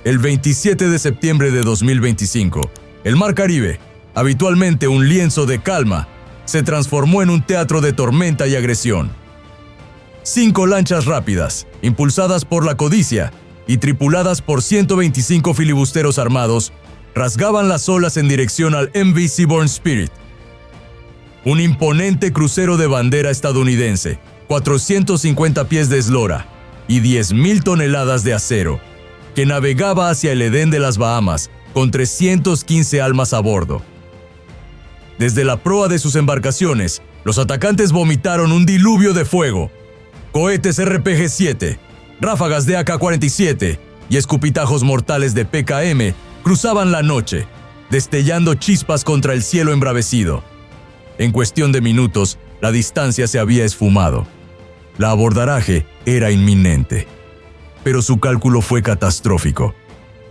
El 27 de septiembre de 2025, el Mar Caribe, habitualmente un lienzo de calma, se transformó en un teatro de tormenta y agresión. 5 lanchas rápidas, impulsadas por la codicia y tripuladas por 125 filibusteros armados, rasgaban las olas en dirección al MV Seabourn Spirit. Un imponente crucero de bandera estadounidense, 450 pies de eslora y 10.000 toneladas de acero, que navegaba hacia el Edén de las Bahamas con 315 almas a bordo. Desde la proa de sus embarcaciones, los atacantes vomitaron un diluvio de fuego. Cohetes RPG-7, ráfagas de AK-47 y escupitajos mortales de PKM cruzaban la noche, destellando chispas contra el cielo embravecido. En cuestión de minutos, la distancia se había esfumado. La abordaraje era inminente. Pero su cálculo fue catastrófico.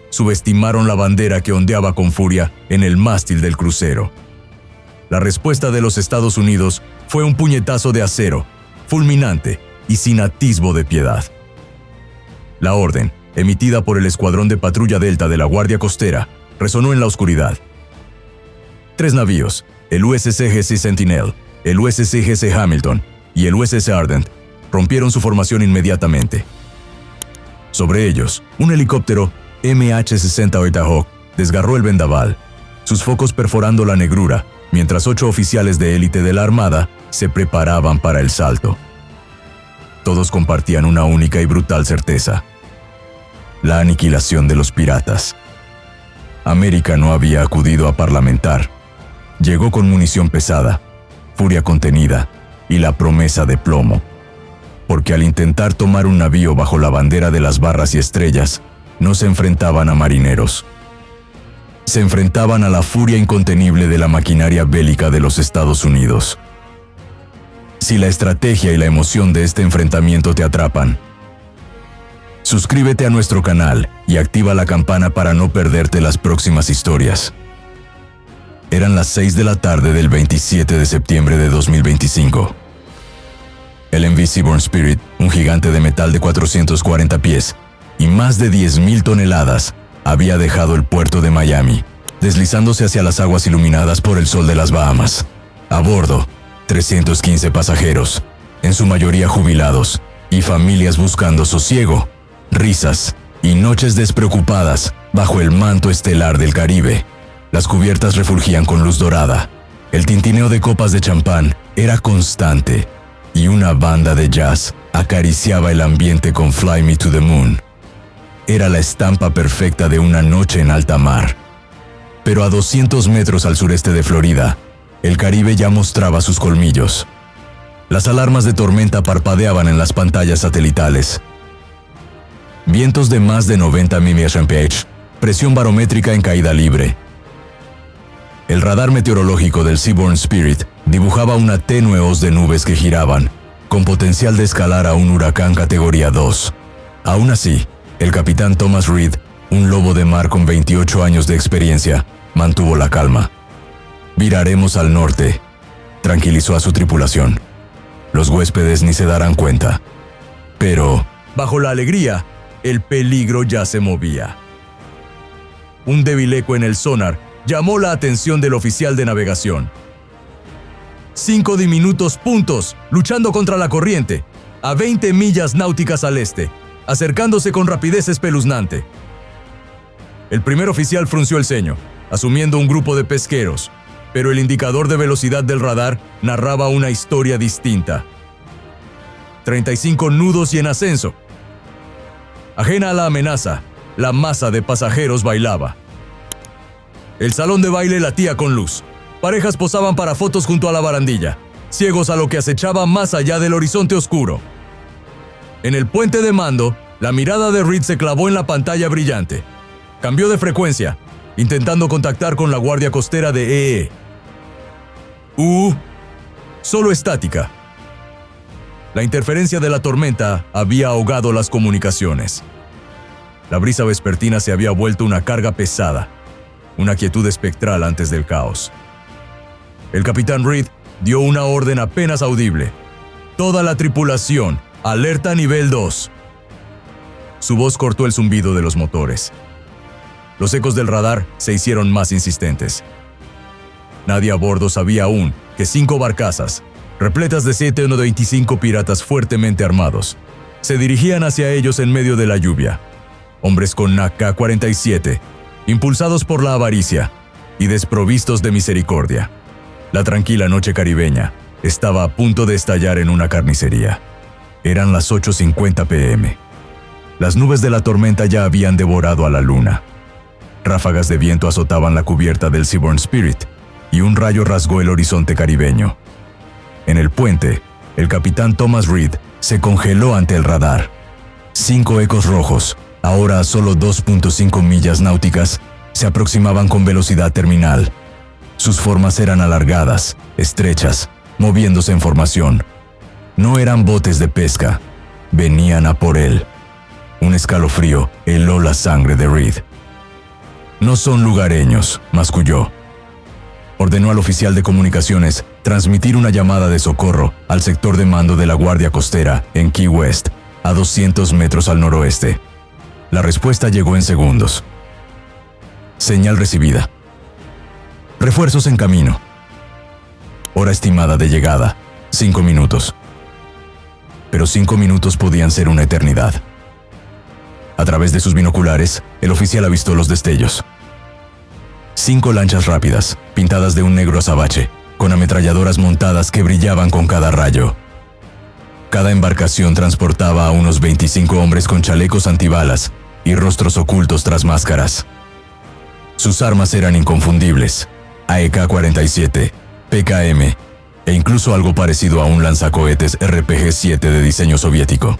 Subestimaron la bandera que ondeaba con furia en el mástil del crucero. La respuesta de los Estados Unidos fue un puñetazo de acero, fulminante y sin atisbo de piedad. La orden, emitida por el Escuadrón de Patrulla Delta de la Guardia Costera, resonó en la oscuridad. 3 navíos, el USS G.C. Sentinel, el USS G.C. Hamilton y el USS Ardent, rompieron su formación inmediatamente. Sobre ellos, un helicóptero MH-60 Oitahawk desgarró el vendaval, sus focos perforando la negrura, mientras 8 oficiales de élite de la Armada se preparaban para el salto. Todos compartían una única y brutal certeza: la aniquilación de los piratas. América no había acudido a parlamentar. Llegó con munición pesada, furia contenida y la promesa de plomo. Porque al intentar tomar un navío bajo la bandera de las barras y estrellas, no se enfrentaban a marineros. Se enfrentaban a la furia incontenible de la maquinaria bélica de los Estados Unidos. Si la estrategia y la emoción de este enfrentamiento te atrapan, suscríbete a nuestro canal y activa la campana para no perderte las próximas historias. Eran las 6 de la tarde del 27 de septiembre de 2025. El MV Seabourn Spirit, un gigante de metal de 440 pies y más de 10.000 toneladas, había dejado el puerto de Miami, deslizándose hacia las aguas iluminadas por el sol de las Bahamas. A bordo, 315 pasajeros, en su mayoría jubilados, y familias buscando sosiego, risas y noches despreocupadas bajo el manto estelar del Caribe. Las cubiertas refulgían con luz dorada, el tintineo de copas de champán era constante, y una banda de jazz acariciaba el ambiente con Fly Me to the Moon. Era la estampa perfecta de una noche en alta mar. Pero a 200 metros al sureste de Florida, el Caribe ya mostraba sus colmillos. Las alarmas de tormenta parpadeaban en las pantallas satelitales. Vientos de más de 90 mph, presión barométrica en caída libre. El radar meteorológico del Seabourn Spirit dibujaba una tenue hoz de nubes que giraban, con potencial de escalar a un huracán categoría 2. Aún así, el capitán Thomas Reed, un lobo de mar con 28 años de experiencia, mantuvo la calma. «Viraremos al norte», tranquilizó a su tripulación. Los huéspedes ni se darán cuenta. Pero, bajo la alegría, el peligro ya se movía. Un débil eco en el sonar llamó la atención del oficial de navegación. 5 diminutos puntos, luchando contra la corriente, a 20 millas náuticas al este, acercándose con rapidez espeluznante. El primer oficial frunció el ceño, asumiendo un grupo de pesqueros, pero el indicador de velocidad del radar narraba una historia distinta. 35 nudos y en ascenso. Ajena a la amenaza, la masa de pasajeros bailaba. El salón de baile latía con luz. Parejas posaban para fotos junto a la barandilla, ciegos a lo que acechaba más allá del horizonte oscuro. En el puente de mando, la mirada de Reed se clavó en la pantalla brillante. Cambió de frecuencia, intentando contactar con la Guardia Costera de EE. Solo estática. La interferencia de la tormenta había ahogado las comunicaciones. La brisa vespertina se había vuelto una carga pesada, una quietud espectral antes del caos. El capitán Reed dio una orden apenas audible. Toda la tripulación, alerta nivel 2. Su voz cortó el zumbido de los motores. Los ecos del radar se hicieron más insistentes. Nadie a bordo sabía aún que 5 barcazas, repletas de 7 o 25 piratas fuertemente armados, se dirigían hacia ellos en medio de la lluvia. Hombres con AK-47, impulsados por la avaricia y desprovistos de misericordia. La tranquila noche caribeña estaba a punto de estallar en una carnicería. Eran las 8:50 p.m. Las nubes de la tormenta ya habían devorado a la luna. Ráfagas de viento azotaban la cubierta del Seabourn Spirit y un rayo rasgó el horizonte caribeño. En el puente, el capitán Thomas Reed se congeló ante el radar. 5 ecos rojos, ahora a solo 2.5 millas náuticas, se aproximaban con velocidad terminal. Sus formas eran alargadas, estrechas, moviéndose en formación. No eran botes de pesca, venían a por él. Un escalofrío heló la sangre de Reed. «No son lugareños», masculló. Ordenó al oficial de comunicaciones transmitir una llamada de socorro al sector de mando de la Guardia Costera en Key West, a 200 metros al noroeste. La respuesta llegó en segundos. Señal recibida. Refuerzos en camino. Hora estimada de llegada, 5 minutos. Pero 5 minutos podían ser una eternidad. A través de sus binoculares, el oficial avistó los destellos. 5 lanchas rápidas, pintadas de un negro azabache, con ametralladoras montadas que brillaban con cada rayo. Cada embarcación transportaba a unos 25 hombres con chalecos antibalas y rostros ocultos tras máscaras. Sus armas eran inconfundibles: AEK-47, PKM e incluso algo parecido a un lanzacohetes RPG-7 de diseño soviético.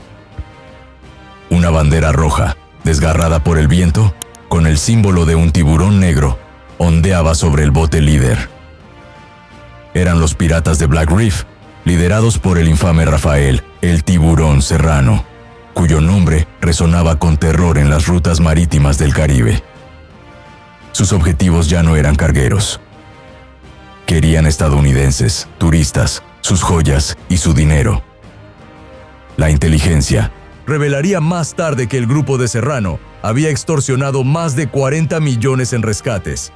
Una bandera roja, desgarrada por el viento, con el símbolo de un tiburón negro, ondeaba sobre el bote líder. Eran los piratas de Black Reef, liderados por el infame Rafael, el Tiburón Serrano, cuyo nombre resonaba con terror en las rutas marítimas del Caribe. Sus objetivos ya no eran cargueros. Querían estadounidenses, turistas, sus joyas y su dinero. La inteligencia revelaría más tarde que el grupo de Serrano había extorsionado más de 40 millones en rescates,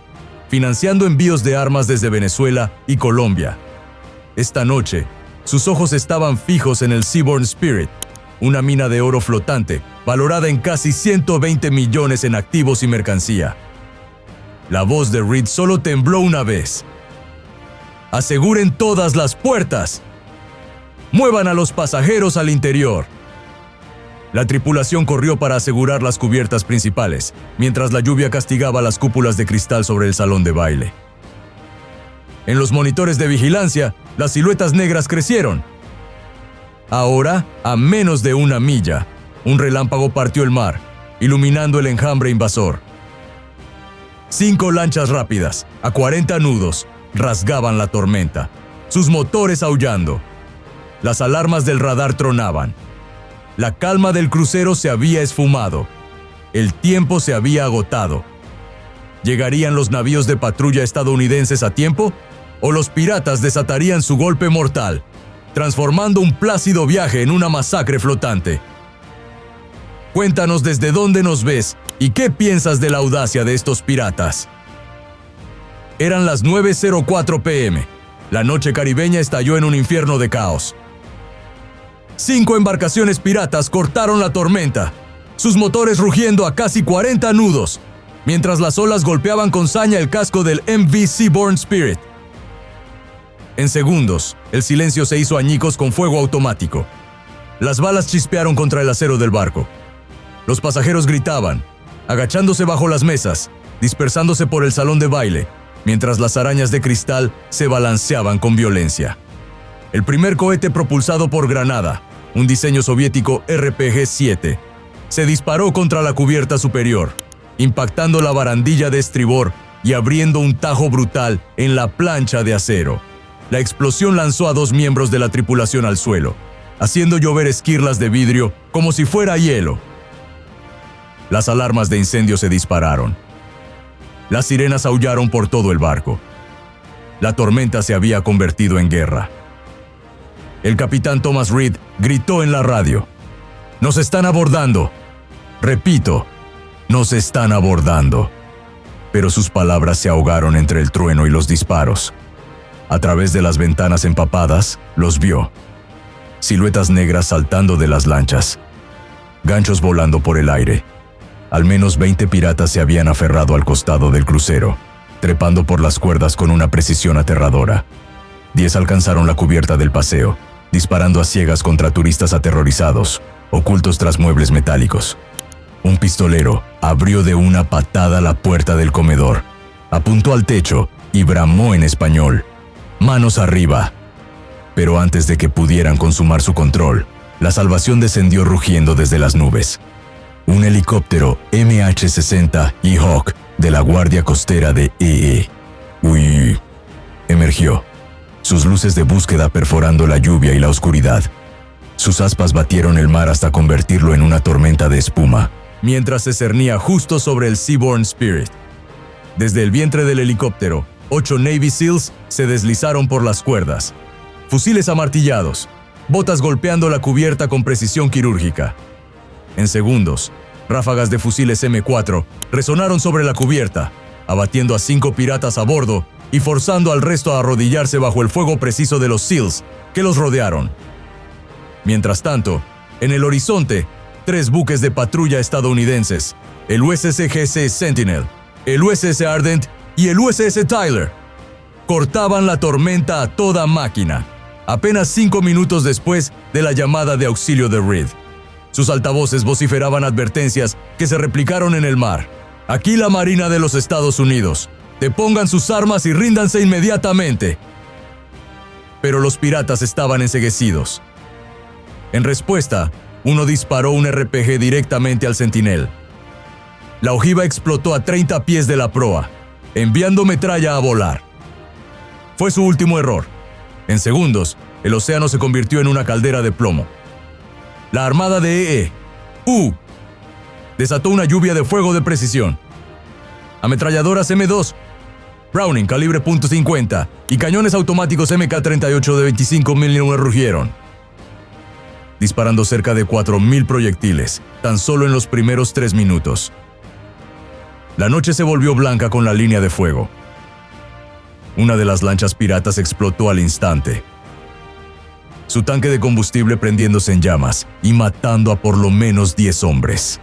financiando envíos de armas desde Venezuela y Colombia. Esta noche, sus ojos estaban fijos en el Seabourn Spirit, una mina de oro flotante valorada en casi 120 millones en activos y mercancía. La voz de Reed solo tembló una vez. «Aseguren todas las puertas. Muevan a los pasajeros al interior». La tripulación corrió para asegurar las cubiertas principales, mientras la lluvia castigaba las cúpulas de cristal sobre el salón de baile. En los monitores de vigilancia, las siluetas negras crecieron. Ahora, a menos de 1 milla, un relámpago partió el mar, iluminando el enjambre invasor. 5 lanchas rápidas, a 40 nudos, rasgaban la tormenta, sus motores aullando. Las alarmas del radar tronaban. La calma del crucero se había esfumado. El tiempo se había agotado. ¿Llegarían los navíos de patrulla estadounidenses a tiempo? ¿O los piratas desatarían su golpe mortal, transformando un plácido viaje en una masacre flotante? Cuéntanos desde dónde nos ves y qué piensas de la audacia de estos piratas. Eran las 9:04 p.m. La noche caribeña estalló en un infierno de caos. 5 embarcaciones piratas cortaron la tormenta, sus motores rugiendo a casi 40 nudos, mientras las olas golpeaban con saña el casco del MV Seabourn Spirit. En segundos, el silencio se hizo añicos con fuego automático. Las balas chispearon contra el acero del barco. Los pasajeros gritaban, agachándose bajo las mesas, dispersándose por el salón de baile, mientras las arañas de cristal se balanceaban con violencia. El primer cohete propulsado por granada, un diseño soviético RPG-7, se disparó contra la cubierta superior, impactando la barandilla de estribor y abriendo un tajo brutal en la plancha de acero. La explosión lanzó a 2 miembros de la tripulación al suelo, haciendo llover esquirlas de vidrio como si fuera hielo. Las alarmas de incendio se dispararon. Las sirenas aullaron por todo el barco. La tormenta se había convertido en guerra. El capitán Thomas Reed gritó en la radio: «Nos están abordando. Repito, nos están abordando». pero sus palabras se ahogaron entre el trueno y los disparos. A través de las ventanas empapadas, los vio. Siluetas negras saltando de las lanchas. Ganchos volando por el aire. Al menos 20 piratas se habían aferrado al costado del crucero, trepando por las cuerdas con una precisión aterradora. 10 alcanzaron la cubierta del paseo, disparando a ciegas contra turistas aterrorizados, ocultos tras muebles metálicos. Un pistolero abrió de una patada la puerta del comedor, apuntó al techo y bramó en español: «Manos arriba». Pero antes de que pudieran consumar su control, la salvación descendió rugiendo desde las nubes. Un helicóptero MH-60 y Hawk de la Guardia Costera de Uy emergió, sus luces de búsqueda perforando la lluvia y la oscuridad. Sus aspas batieron el mar hasta convertirlo en una tormenta de espuma, mientras se cernía justo sobre el Seabourn Spirit. Desde el vientre del helicóptero, 8 Navy SEALs se deslizaron por las cuerdas. Fusiles amartillados, botas golpeando la cubierta con precisión quirúrgica. En segundos, ráfagas de fusiles M4 resonaron sobre la cubierta, abatiendo a 5 piratas a bordo y forzando al resto a arrodillarse bajo el fuego preciso de los SEALs que los rodearon. Mientras tanto, en el horizonte, 3 buques de patrulla estadounidenses, el USS Sentinel, el USS Ardent y el USS Tyler, cortaban la tormenta a toda máquina, apenas 5 minutos después de la llamada de auxilio de Reed. Sus altavoces vociferaban advertencias que se replicaron en el mar. «Aquí la Marina de los Estados Unidos. Depongan sus armas y ríndanse inmediatamente». Pero los piratas estaban enceguecidos. En respuesta, uno disparó un RPG directamente al Sentinel. La ojiva explotó a 30 pies de la proa, enviando metralla a volar. Fue su último error. En segundos, el océano se convirtió en una caldera de plomo. La armada de desató una lluvia de fuego de precisión. Ametralladoras M2, Browning calibre .50 y cañones automáticos MK-38 de 25 mm rugieron, disparando cerca de 4.000 proyectiles, tan solo en los primeros 3 minutos. La noche se volvió blanca con la línea de fuego. Una de las lanchas piratas explotó al instante, su tanque de combustible prendiéndose en llamas y matando a por lo menos 10 hombres.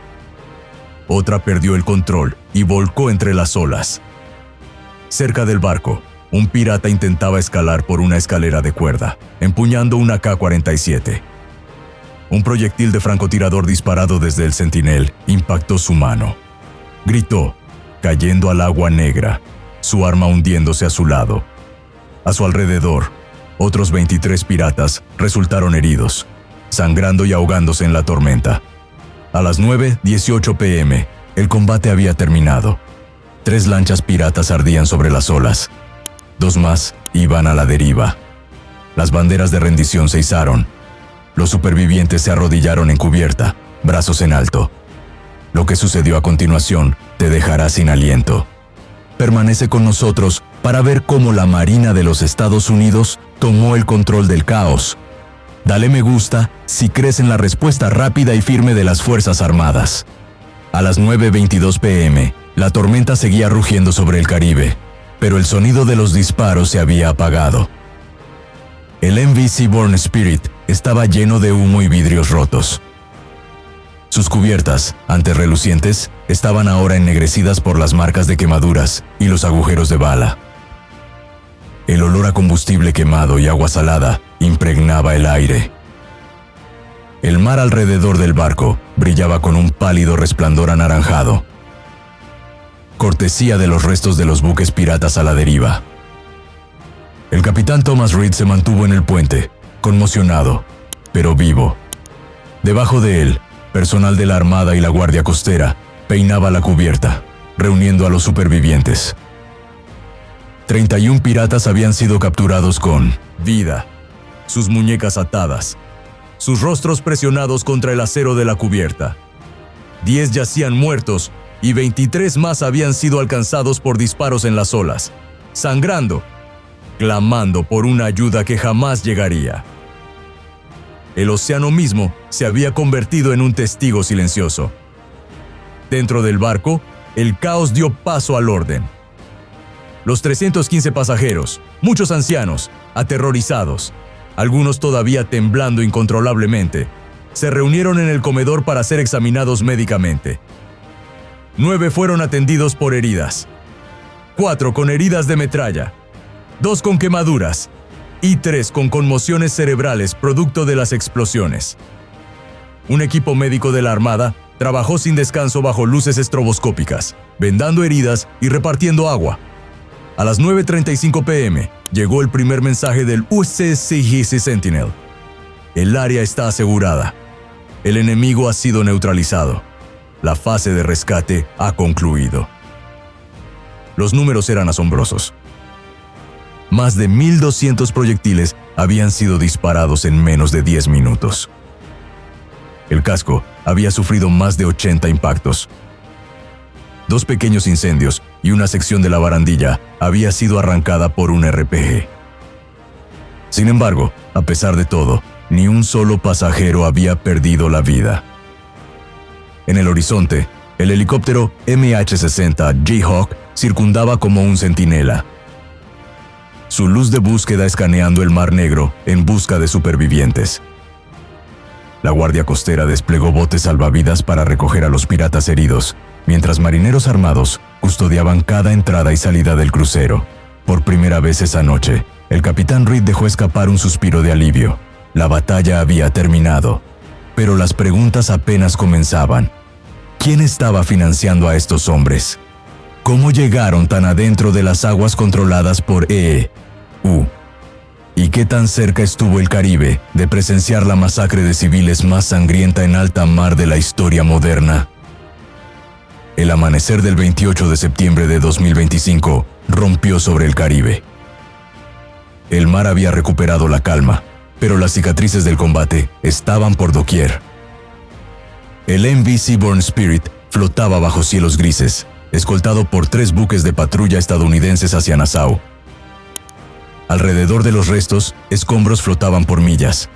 Otra perdió el control y volcó entre las olas. Cerca del barco, un pirata intentaba escalar por una escalera de cuerda, empuñando una K-47. Un proyectil de francotirador disparado desde el Sentinel impactó su mano. Gritó, cayendo al agua negra, su arma hundiéndose a su lado. A su alrededor, otros 23 piratas resultaron heridos, sangrando y ahogándose en la tormenta. A las 9:18 p.m., el combate había terminado. 3 lanchas piratas ardían sobre las olas. 2 más iban a la deriva. Las banderas de rendición se izaron. Los supervivientes se arrodillaron en cubierta, brazos en alto. Lo que sucedió a continuación te dejará sin aliento. Permanece con nosotros para ver cómo la Marina de los Estados Unidos tomó el control del caos. Dale me gusta si crees en la respuesta rápida y firme de las Fuerzas Armadas. A las 9:22 p.m., la tormenta seguía rugiendo sobre el Caribe, pero el sonido de los disparos se había apagado. El MV Seabourn Spirit estaba lleno de humo y vidrios rotos. Sus cubiertas, antes relucientes, estaban ahora ennegrecidas por las marcas de quemaduras y los agujeros de bala. El olor a combustible quemado y agua salada impregnaba el aire. El mar alrededor del barco brillaba con un pálido resplandor anaranjado, cortesía de los restos de los buques piratas a la deriva. El capitán Thomas Reed se mantuvo en el puente, conmocionado, pero vivo. Debajo de él, personal de la Armada y la Guardia Costera peinaba la cubierta, reuniendo a los supervivientes. 31 piratas habían sido capturados con vida, sus muñecas atadas, sus rostros presionados contra el acero de la cubierta. 10 yacían muertos y 23 más habían sido alcanzados por disparos en las olas, sangrando, clamando por una ayuda que jamás llegaría. El océano mismo se había convertido en un testigo silencioso. Dentro del barco, el caos dio paso al orden. Los 315 pasajeros, muchos ancianos, aterrorizados, algunos todavía temblando incontrolablemente, se reunieron en el comedor para ser examinados médicamente. 9 fueron atendidos por heridas, 4 con heridas de metralla, 2 con quemaduras y 3 con conmociones cerebrales producto de las explosiones. Un equipo médico de la Armada trabajó sin descanso bajo luces estroboscópicas, vendando heridas y repartiendo agua. A las 9:35 p.m. llegó el primer mensaje del USCGS Sentinel. El área está asegurada. El enemigo ha sido neutralizado. La fase de rescate ha concluido. Los números eran asombrosos. Más de 1,200 proyectiles habían sido disparados en menos de 10 minutos. El casco había sufrido más de 80 impactos. 2 pequeños incendios y una sección de la barandilla había sido arrancada por un RPG. Sin embargo, a pesar de todo, ni un solo pasajero había perdido la vida. En el horizonte, el helicóptero MH-60 Jayhawk circundaba como un centinela. Su luz de búsqueda escaneando el Mar Negro en busca de supervivientes. La Guardia Costera desplegó botes salvavidas para recoger a los piratas heridos, mientras marineros armados custodiaban cada entrada y salida del crucero. Por primera vez esa noche, el capitán Reed dejó escapar un suspiro de alivio. La batalla había terminado, pero las preguntas apenas comenzaban. ¿Quién estaba financiando a estos hombres? ¿Cómo llegaron tan adentro de las aguas controladas por EU? ¿Y qué tan cerca estuvo el Caribe de presenciar la masacre de civiles más sangrienta en alta mar de la historia moderna? El amanecer del 28 de septiembre de 2025 rompió sobre el Caribe. El mar había recuperado la calma, pero las cicatrices del combate estaban por doquier. El MV Seabourn Spirit flotaba bajo cielos grises, escoltado por 3 buques de patrulla estadounidenses hacia Nassau. Alrededor de los restos, escombros flotaban por millas.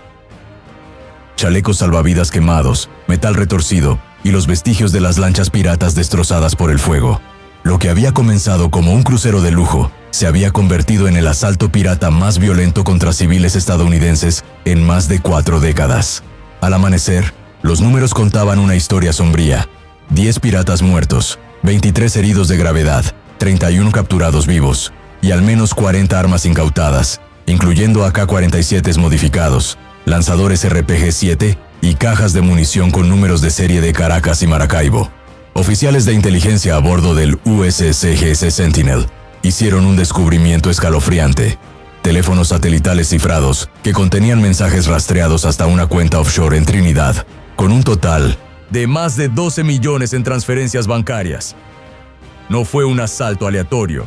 Chalecos salvavidas quemados, metal retorcido y los vestigios de las lanchas piratas destrozadas por el fuego. Lo que había comenzado como un crucero de lujo se había convertido en el asalto pirata más violento contra civiles estadounidenses en más de 4 décadas. Al amanecer, los números contaban una historia sombría. 10 piratas muertos, 23 heridos de gravedad, 31 capturados vivos y al menos 40 armas incautadas, incluyendo AK-47s modificados, lanzadores RPG-7 y cajas de munición con números de serie de Caracas y Maracaibo. Oficiales de inteligencia a bordo del USCGS Sentinel hicieron un descubrimiento escalofriante. Teléfonos satelitales cifrados que contenían mensajes rastreados hasta una cuenta offshore en Trinidad, con un total de más de 12 millones en transferencias bancarias. No fue un asalto aleatorio.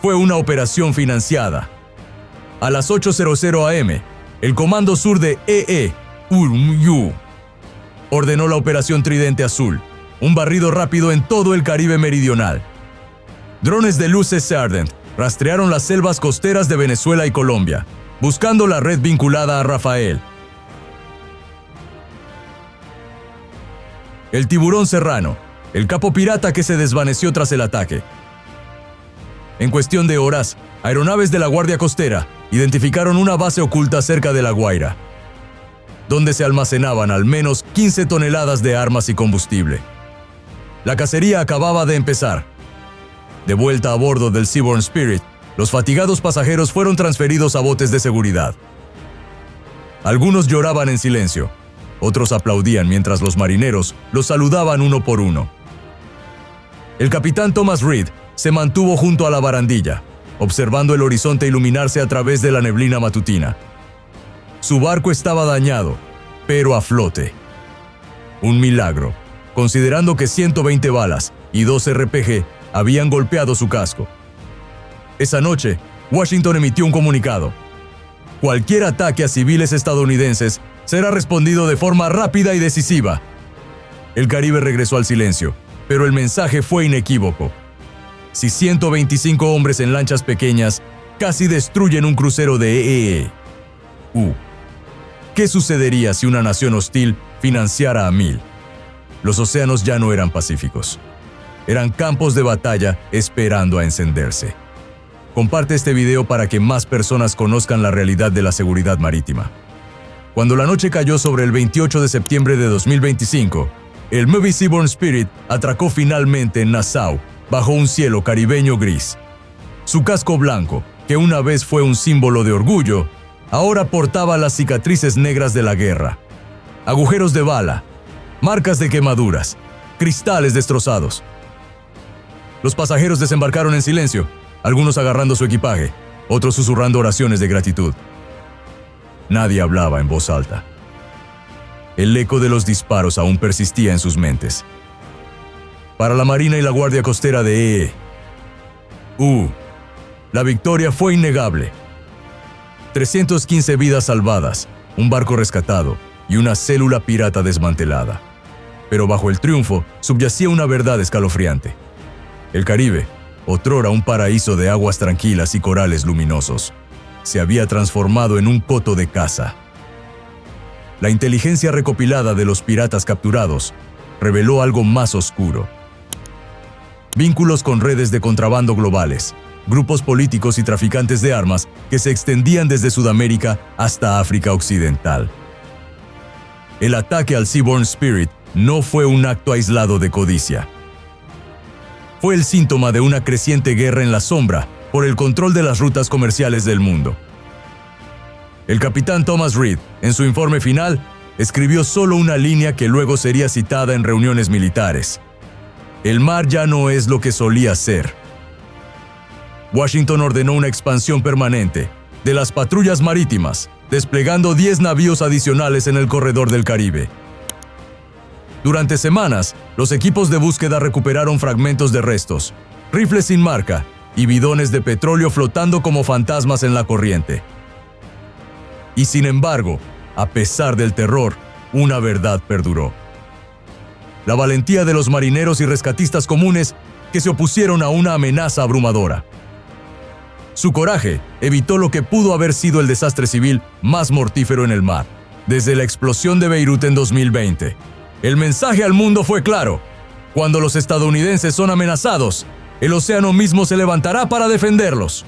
Fue una operación financiada. A las 8:00 a.m., el Comando Sur de EU ordenó la Operación Tridente Azul, un barrido rápido en todo el Caribe meridional. Drones del USS Ardent rastrearon las selvas costeras de Venezuela y Colombia, buscando la red vinculada a Rafael. El Tiburón Serrano, el capo pirata que se desvaneció tras el ataque. En cuestión de horas, aeronaves de la Guardia Costera identificaron una base oculta cerca de La Guaira, donde se almacenaban al menos 15 toneladas de armas y combustible. La cacería acababa de empezar. De vuelta a bordo del Seabourn Spirit, los fatigados pasajeros fueron transferidos a botes de seguridad. Algunos lloraban en silencio, otros aplaudían mientras los marineros los saludaban uno por uno. El capitán Thomas Reed se mantuvo junto a la barandilla, observando el horizonte iluminarse a través de la neblina matutina. Su barco estaba dañado, pero a flote. Un milagro, considerando que 120 balas y 2 RPG habían golpeado su casco. Esa noche, Washington emitió un comunicado. Cualquier ataque a civiles estadounidenses será respondido de forma rápida y decisiva. El Caribe regresó al silencio, pero el mensaje fue inequívoco. Si 125 hombres en lanchas pequeñas casi destruyen un crucero de EU, ¿qué sucedería si una nación hostil financiara a 1000? Los océanos ya no eran pacíficos. eran campos de batalla esperando a encenderse. Comparte este video para que más personas conozcan la realidad de la seguridad marítima. Cuando la noche cayó sobre el 28 de septiembre de 2025, el MV Seabourn Spirit atracó finalmente en Nassau, bajo un cielo caribeño gris. Su casco blanco, que una vez fue un símbolo de orgullo, ahora portaba las cicatrices negras de la guerra. Agujeros de bala, marcas de quemaduras, cristales destrozados. Los pasajeros desembarcaron en silencio, algunos agarrando su equipaje, otros susurrando oraciones de gratitud. Nadie hablaba en voz alta. El eco de los disparos aún persistía en sus mentes. Para la Marina y la Guardia Costera de la victoria fue innegable. 315 vidas salvadas, un barco rescatado y una célula pirata desmantelada. Pero bajo el triunfo subyacía una verdad escalofriante. El Caribe, otrora un paraíso de aguas tranquilas y corales luminosos, se había transformado en un coto de caza. La inteligencia recopilada de los piratas capturados reveló algo más oscuro. Vínculos con redes de contrabando globales, grupos políticos y traficantes de armas que se extendían desde Sudamérica hasta África Occidental. El ataque al Seabourn Spirit no fue un acto aislado de codicia. Fue el síntoma de una creciente guerra en la sombra por el control de las rutas comerciales del mundo. El capitán Thomas Reed, en su informe final, escribió solo una línea que luego sería citada en reuniones militares. El mar ya no es lo que solía ser. Washington ordenó una expansión permanente de las patrullas marítimas, desplegando 10 navíos adicionales en el corredor del Caribe. Durante semanas, los equipos de búsqueda recuperaron fragmentos de restos, rifles sin marca y bidones de petróleo flotando como fantasmas en la corriente. Y sin embargo, a pesar del terror, una verdad perduró. La valentía de los marineros y rescatistas comunes que se opusieron a una amenaza abrumadora. Su coraje evitó lo que pudo haber sido el desastre civil más mortífero en el mar, desde la explosión de Beirut en 2020. El mensaje al mundo fue claro: cuando los estadounidenses son amenazados, el océano mismo se levantará para defenderlos.